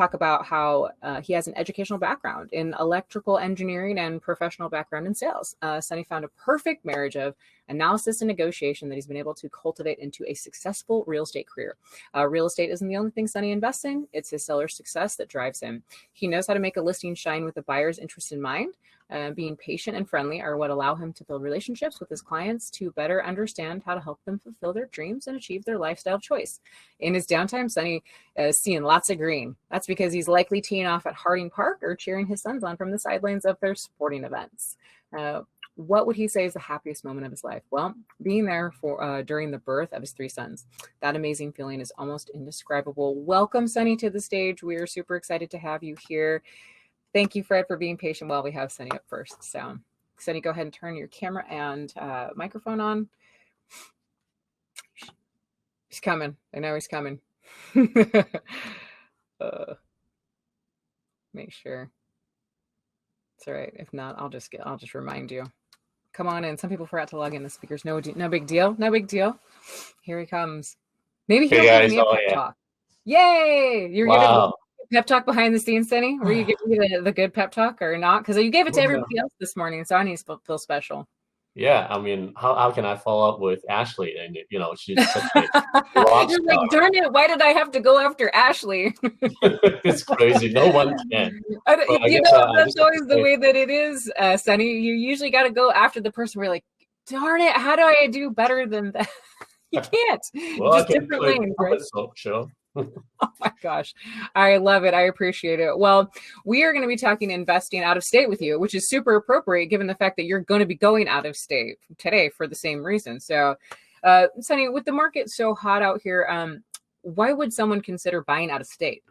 talk about how he has an educational background in electrical engineering and professional background in sales. Sonny found a perfect marriage of analysis and negotiation that he's been able to cultivate into a successful real estate career. Real estate isn't the only thing Sonny invests in. It's his seller's success that drives him. He knows how to make a listing shine with the buyer's interest in mind. Being patient and friendly are what allow him to build relationships with his clients to better understand how to help them fulfill their dreams and achieve their lifestyle choice. In his downtime, Sonny is seeing lots of green. That's because he's likely teeing off at Harding Park or cheering his sons on from the sidelines of their sporting events. What would he say is the happiest moment of his life? Well, being there for during the birth of his 3 sons. That amazing feeling is almost indescribable. Welcome, Sonny, to the stage. We are super excited to have you here. Thank you, Fred, for being patient while we have Sonny up first. So, Sonny, go ahead and turn your camera and microphone on. He's coming. I know he's coming. Make sure. It's all right. If not, I'll just remind you. Come on in. Some people forgot to log in the speakers. No big deal. No big deal. Here he comes. Maybe he'll give me a pep talk. Yay! You're giving pep talk behind the scenes, Sonny? Were you giving me the good pep talk or not? Because you gave it to everybody else this morning, so I need to feel special. Yeah, I mean, how can I follow up with Ashley? And she's such a You're like, darn it! Why did I have to go after Ashley? It's crazy. No one can. That's always the way that it is, Sonny. You usually got to go after the person where you're like, darn it! How do I do better than that? You can't. Well, just different lanes, right? Sure. Oh my gosh. I love it. I appreciate it. Well, we are going to be talking investing out of state with you, which is super appropriate given the fact that you're going to be going out of state today for the same reason. So, Sonny, with the market so hot out here, why would someone consider buying out of state?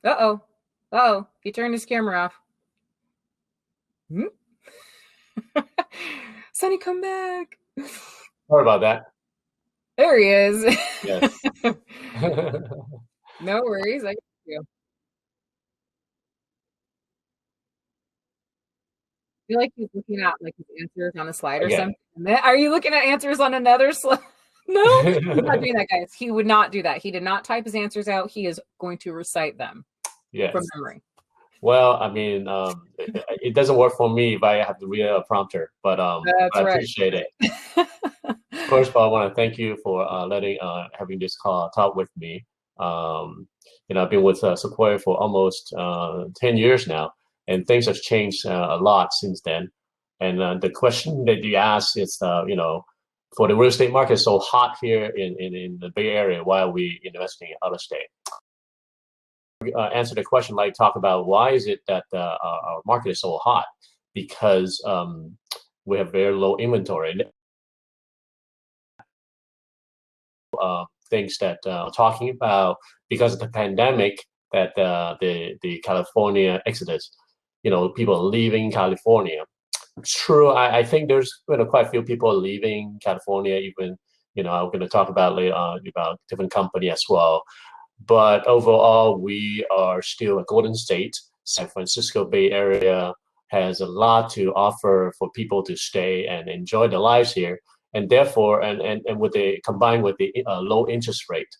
Uh-oh. He turned his camera off. Sonny, come back. Sorry about that. There he is. Yes. No worries. I got you. I feel like he's looking at like his answers on a slide or something. Are you looking at answers on another slide? No, he's not doing that, guys. He would not do that. He did not type his answers out. He is going to recite them from memory. Well, I mean, it doesn't work for me if I have to read a prompter, but I appreciate it. First of all, I want to thank you for having this talk with me. I've been with Sequoia for almost 10 years now, and things have changed a lot since then. And the question that you asked is, for the real estate market so hot here in the Bay Area, why are we investing out of state? Answer the question, talk about why is it that our market is so hot? Because we have very low inventory. Things that talking about because of the pandemic that the California exodus, people leaving California. True, I think there's quite a few people leaving California. Even I'm going to talk about later on about different company as well. But overall, we are still a golden state. San Francisco Bay Area has a lot to offer for people to stay and enjoy their lives here. And therefore, and with combined with the low interest rate,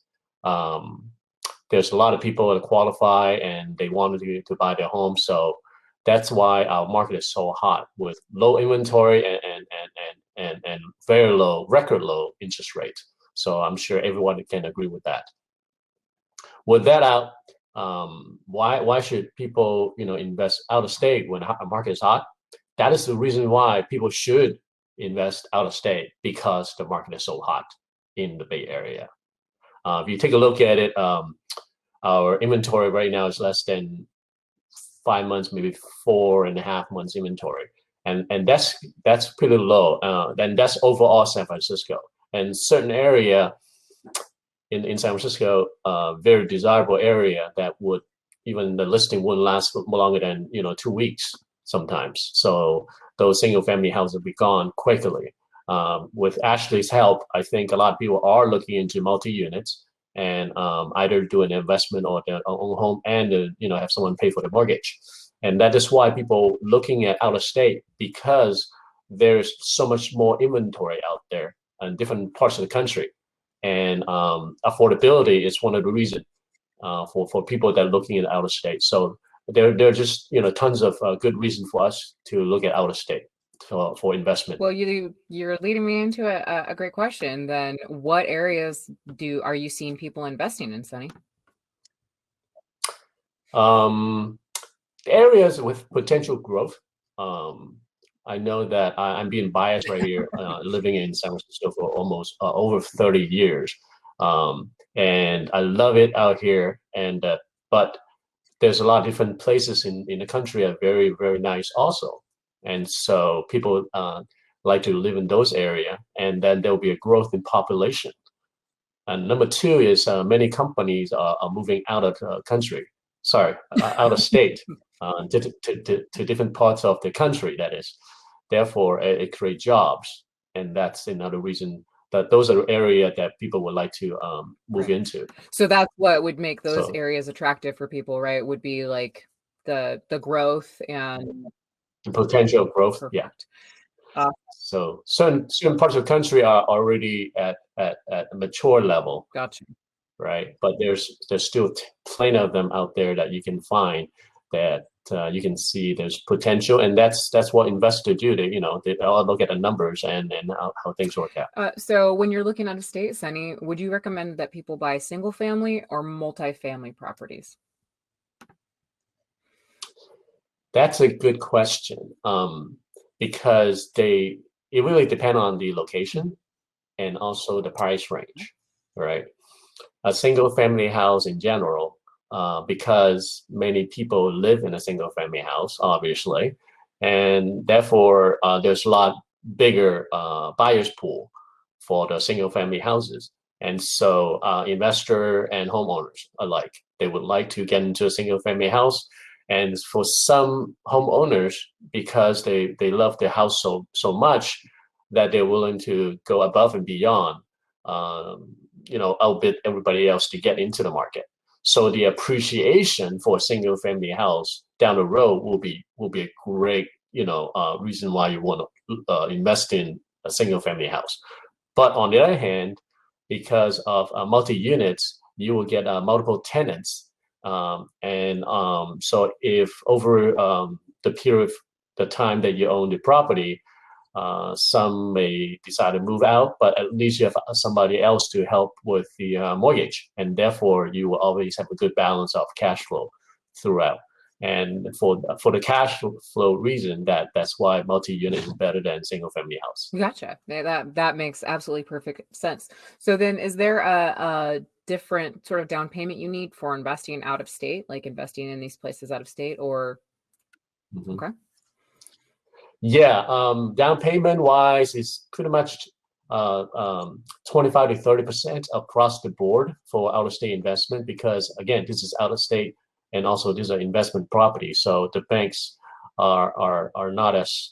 there's a lot of people that qualify and they want to buy their home. So that's why our market is so hot with low inventory and very low, record low interest rate. So I'm sure everyone can agree with that. With that out, why should people invest out of state when the market is hot? That is the reason why people should invest out of state, because the market is so hot in the Bay Area. If you take a look at it, our inventory right now is less than 5 months, maybe 4.5 months inventory, and that's pretty low. And that's overall San Francisco, and certain area in San Francisco, very desirable area that would even the listing wouldn't last more longer than 2 weeks sometimes. So those single family houses will be gone quickly. With Ashley's help, I think a lot of people are looking into multi-units and either do an investment or their own home and have someone pay for the mortgage. And that is why people looking at out of state, because there's so much more inventory out there in different parts of the country. And affordability is one of the reasons. for people that are looking at out of state. So there are just tons of good reason for us to look at out of state for investment. Well, you're leading me into a great question. Then, what areas are you seeing people investing in, Sonny? Areas with potential growth. I know that I'm being biased right here, living in San Francisco for almost over 30 years, and I love it out here. And but there's a lot of different places in the country that are very, very nice also, and so people like to live in those areas, and then there will be a growth in population. And number two is many companies are moving out of country. Sorry, out of state to different parts of the country. That is, therefore, it creates jobs, and that's another reason that those are areas that people would like to move into. So that's what would make those areas attractive for people, right? Would be like the growth and the potential growth. Perfect. Yeah. So certain parts of the country are already at a mature level. Gotcha. Right, but there's still plenty of them out there that you can find that you can see there's potential, and that's what investors do. They all look at the numbers and how things work out. So when you're looking out of state, Sonny, would you recommend that people buy single family or multifamily properties? That's a good question, because it really depends on the location and also the price range, right? A single family house in general, because many people live in a single family house, obviously, and therefore there's a lot bigger buyers pool for the single family houses. And so investor and homeowners alike, they would like to get into a single family house. And for some homeowners, because they love their house so much that they're willing to go above and beyond, outbid everybody else to get into the market. So the appreciation for a single family house down the road will be a great reason why you want to invest in a single family house. But on the other hand, because of multi-units, you will get multiple tenants, so if over the time that you own the property, some may decide to move out, but at least you have somebody else to help with the mortgage, and therefore you will always have a good balance of cash flow throughout. And for the cash flow reason, that's why multi-unit is better than single family house. Gotcha. That makes absolutely perfect sense. So then, is there a different sort of down payment you need for investing out of state, like investing in these places out of state, or? Mm-hmm. Okay. Yeah, down payment wise is pretty much 25 to 30% across the board for out of state investment, because again, this is out of state, and also these are investment properties. So the banks are not as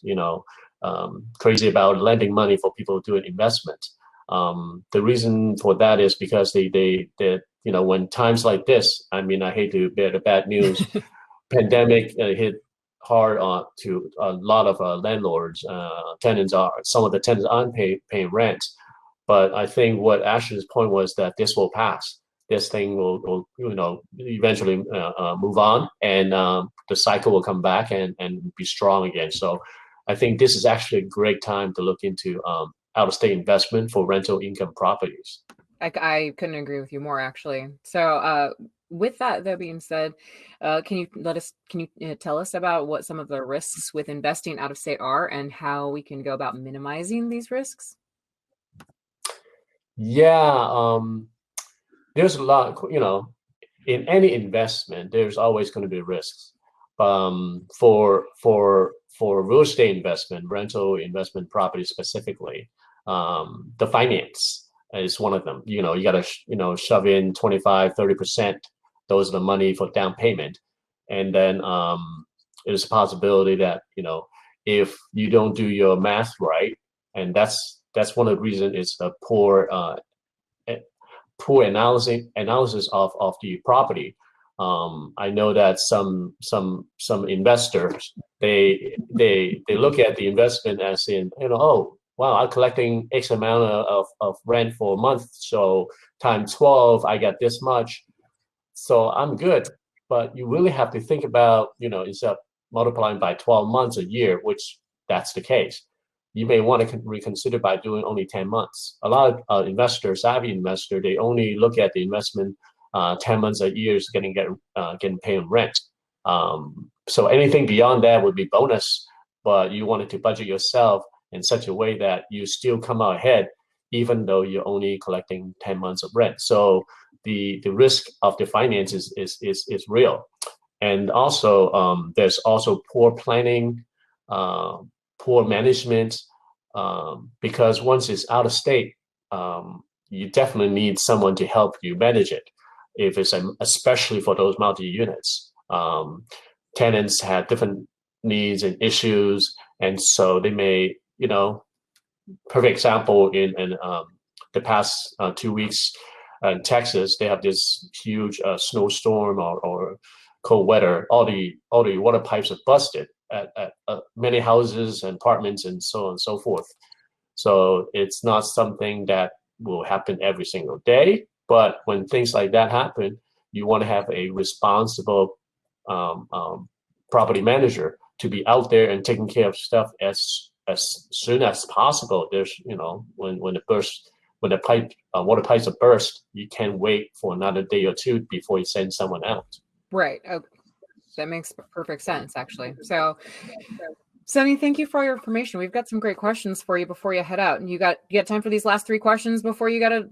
crazy about lending money for people doing investment. The reason for that is because they when times like this, I mean, I hate to bear the bad news, pandemic hit hard to a lot of landlords. Some of the tenants aren't paying rent, but I think what Ashley's point was that this will pass. This thing will eventually move on, and the cycle will come back and be strong again. So I think this is actually a great time to look into out-of-state investment for rental income properties. I couldn't agree with you more, actually. So with that being said, can you tell us about what some of the risks with investing out of state are, and how we can go about minimizing these risks? Yeah, there's a lot, in any investment, there's always going to be risks. For real estate investment, rental investment property specifically, the finance is one of them. You got to shove in 25, 30%. Those are the money for down payment. And then there's a possibility that, if you don't do your math right, and that's one of the reasons it's a poor analysis of the property. I know that some investors, they look at the investment as in, oh, wow, I'm collecting X amount of rent for a month, so times 12, I get this much. So I'm good. But you really have to think about, instead of multiplying by 12 months a year, which that's the case, you may want to reconsider by doing only 10 months. A lot of investors, savvy investor, they only look at the investment 10 months a year is getting paying rent. So anything beyond that would be bonus, but you wanted to budget yourself in such a way that you still come out ahead, even though you're only collecting 10 months of rent. So the risk of the finances is real. And also, there's also poor planning, poor management, because once it's out of state, you definitely need someone to help you manage it. If it's especially for those multi-units, tenants have different needs and issues, and so they may, perfect example in the past 2 weeks in Texas, they have this huge snowstorm or cold weather. All the water pipes are busted at many houses and apartments and so on and so forth. So it's not something that will happen every single day, but when things like that happen, you want to have a responsible property manager to be out there and taking care of stuff as soon as possible. There's, when the water pipes are burst, you can't wait for another day or two before you send someone out. Right. Okay. That makes perfect sense, actually. So, Sonny, thank you for your information. We've got some great questions for you before you head out. And you got time for these last 3 questions before you gotta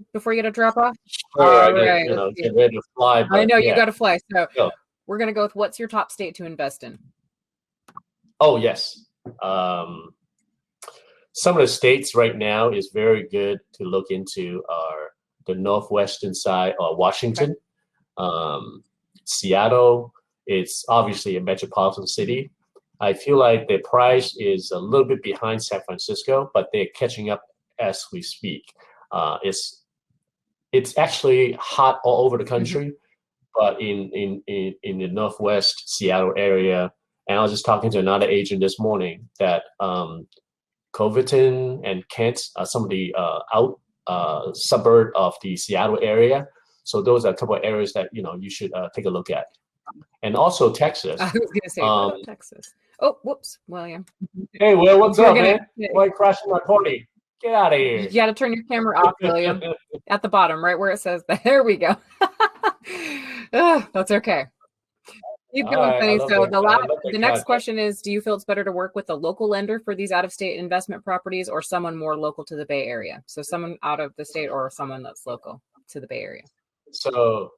drop off? Sure, All right. get ready to fly. I know yeah. You got to fly. So Go. We're gonna go with what's your top state to invest in? Oh yes. Some of the states right now is very good to look into are the northwestern side of Washington, Seattle. It's obviously a metropolitan city. I feel like the price is a little bit behind San Francisco, but they're catching up as we speak. It's actually hot all over the country, but in the Northwest Seattle area, and I was just talking to another agent this morning that Coverton and Kent are some of the suburb of the Seattle area. So those are a couple of areas that you should take a look at. And also Texas. I was going to say, what about Texas? Oh, whoops, William. Hey, Will, what's up, man? Why are you crashing my party? Get out of here. You got to turn your camera off, William. At the bottom, right where it says that. There we go. That's okay. Keep going, Sonny. So the next question is, do you feel it's better to work with a local lender for these out-of-state investment properties or someone more local to the Bay Area? So someone out of the state or someone that's local to the Bay Area? So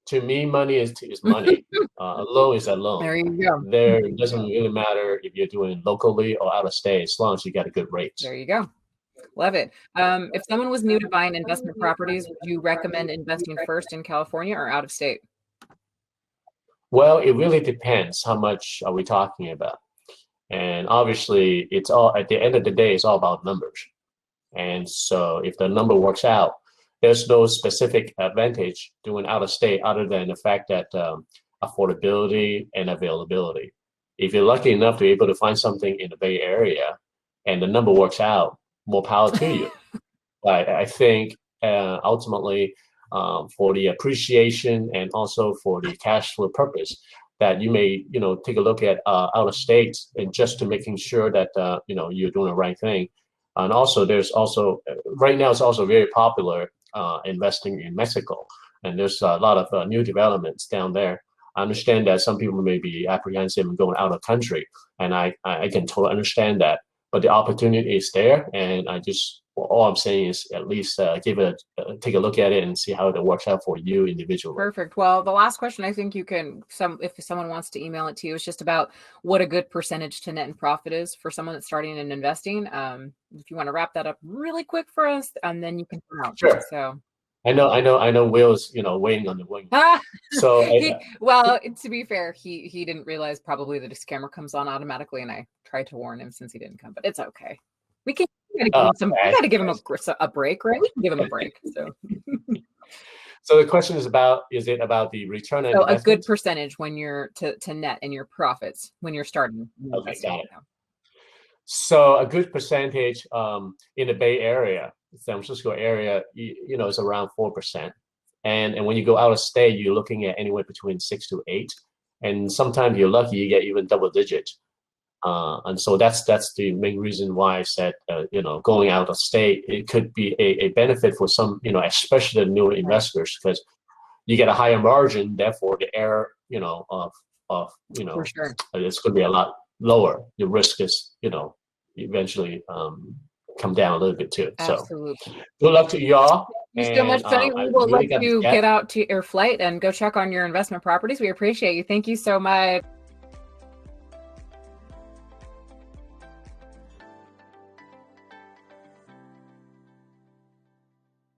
to me, money is money. A loan is a loan. There you go. It doesn't really matter if you're doing locally or out of state, as long as you get a good rate. There you go. Love it. If someone was new to buying investment properties, would you recommend investing first in California or out of state? Well, it really depends. How much are we talking about? And obviously, it's all at the end of the day, it's all about numbers. And so if the number works out, there's no specific advantage doing out of state other than the fact that affordability and availability. If you're lucky enough to be able to find something in the Bay Area and the number works out, more power to you. But I think ultimately for the appreciation and also for the cash flow purpose, that you may take a look at out of state and just to making sure that you're doing the right thing. And also there's also right now it's also very popular investing in Mexico, and there's a lot of new developments down there. I understand that some people may be apprehensive in going out of country, and I can totally understand that. But the opportunity is there, and all I'm saying is at least take a look at it and see how it works out for you individually. Perfect. Well, the last question I think if someone wants to email it to you, is just about what a good percentage to net and profit is for someone that's starting in investing. If you want to wrap that up really quick for us, and then you can come out. Sure. So I know Will's waiting on the wing. So to be fair, he didn't realize probably that his camera comes on automatically, and I tried to warn him since he didn't come, but it's okay. We gotta give him a break, right? We can give him a break. So the question is it about the return on investment? A good percentage when you're to net in your profits when you're starting. Okay, got it. So a good percentage in the Bay Area, San Francisco area, is around 4%. And when you go out of state, you're looking at anywhere between 6 to 8. And sometimes you're lucky, you get even double digit. And so that's the main reason why I said, going out of state, it could be a benefit for some, especially the newer investors, because you get a higher margin, therefore the error, of For sure. it's going to be a lot lower. The risk is, eventually come down a little bit too. Absolutely. So good luck to y'all. Thank you so much, Sonny. We will really let you get out to your flight and go check on your investment properties. We appreciate you. Thank you so much.